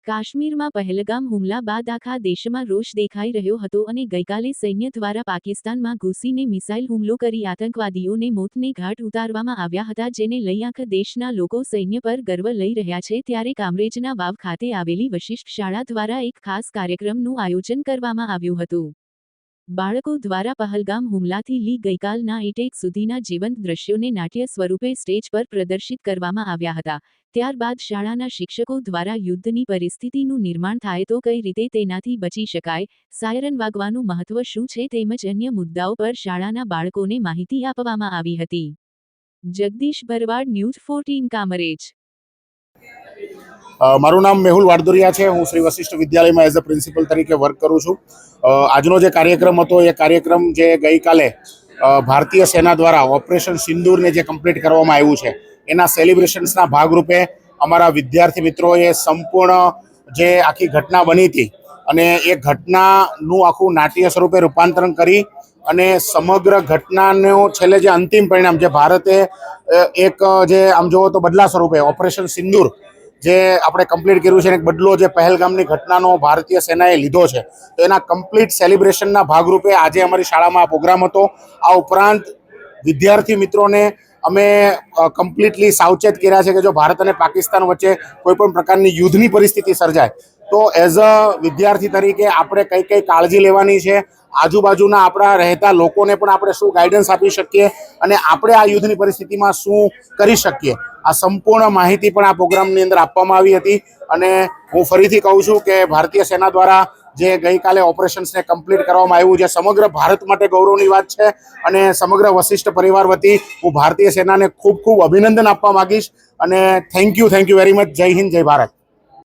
કાશ્મીરમાં પહેલગામ હુમલા બાદ આખા દેશમાં રોષ દેખાઈ રહ્યો હતો અને ગઈકાલે સૈન્ય દ્વારા પાકિસ્તાનમાં ઘૂસીને મિસાઇલ હુમલો કરી આતંકવાદીઓને મોતને ઘાટ ઉતારવામાં આવ્યા હતા, જેને લઈ આખા દેશના લોકો સૈન્ય પર ગર્વ લઈ રહ્યા છે। ત્યારે કામરેજના વાવ ખાતે આવેલી વશિષ્ઠ શાળા દ્વારા એક ખાસ કાર્યક્રમનું આયોજન કરવામાં આવ્યું હતું। બાળકો દ્વારા પહેલગામ હુમલાથી લઈ ગઈકાલના એટેક સુધીના જીવંત દ્રશ્યોને નાટ્ય સ્વરૂપે સ્ટેજ પર પ્રદર્શિત કરવામાં આવ્યા હતા। ત્યારબાદ શાળાના શિક્ષકો દ્વારા યુદ્ધની પરિસ્થિતિનું નિર્માણ થાય તો કઈ રીતે તેનાથી બચી શકાય, સાયરન વાગવાનું મહત્વ શું છે તેમજ અન્ય મુદ્દાઓ પર શાળાના બાળકોને માહિતી આપવામાં આવી હતી। જગદીશ ભરવાડ, ન્યૂઝ 14 કામરેજ। મારું નામ મેહુલ વાડદુરિયા છે। હું શ્રી વશિષ્ઠ વિદ્યાલયમાં એઝ અ પ્રિન્સિપલ તરીકે વર્ક કરું છું। આજનો જે કાર્યક્રમ હતો એ કાર્યક્રમ જે ગઈકાલે ભારતીય સેના દ્વારા ઓપરેશન સિંદૂરને જે કમ્પ્લીટ કરવામાં આવ્યું છે એના સેલિબ્રેશન્સના ભાગરૂપે અમારા વિદ્યાર્થી મિત્રોએ સંપૂર્ણ જે આખી ઘટના બની હતી અને એ ઘટનાનું આખું નાટ્ય સ્વરૂપે રૂપાંતરણ કરી અને સમગ્ર ઘટનાનું છેલ્લે જે અંતિમ પરિણામ જે ભારતે એક જે આમ જોવો તો બદલા સ્વરૂપે ઓપરેશન સિંદૂર જે આપણે કમ્પ્લીટ કર્યું છે, એક બદલો જે પહેલગામની ઘટનાનો ભારતીય સેનાએ લીધો છે, તો એના કમ્પ્લીટ સેલિબ્રેશનના ભાગરૂપે આજે અમારી શાળામાં આ પ્રોગ્રામ હતો। આ ઉપરાંત વિદ્યાર્થી મિત્રોને અમે કમ્પ્લીટલી સાવચેત કર્યા છે કે જો ભારત અને પાકિસ્તાન વચ્ચે કોઈ પણ પ્રકારની યુદ્ધની પરિસ્થિતિ સર્જાય તો એઝ અ વિદ્યાર્થી તરીકે આપણે કઈ કઈ કાળજી લેવાની છે, આજુબાજુના આપણા રહેતા લોકોને પણ આપણે શું ગાઈડન્સ આપી શકીએ અને આપણે આ યુદ્ધની પરિસ્થિતિમાં શું કરી શકીએ, આ સંપૂર્ણ માહિતી પણ આ પ્રોગ્રામની અંદર આપવામાં આવી હતી। અને હું ફરીથી કહું છું કે ભારતીય સેના દ્વારા જે ગઈકાલે ઓપરેશન્સને કમ્પ્લીટ કરવામાં આવ્યું છે સમગ્ર ભારત માટે ગૌરવની વાત છે અને સમગ્ર વશિષ્ઠ પરિવાર વતી હું ભારતીય સેનાને ખૂબ ખૂબ અભિનંદન આપવા માગીશ અને થેન્ક યુ વેરી મચ। જય હિન્દ, જય ભારત।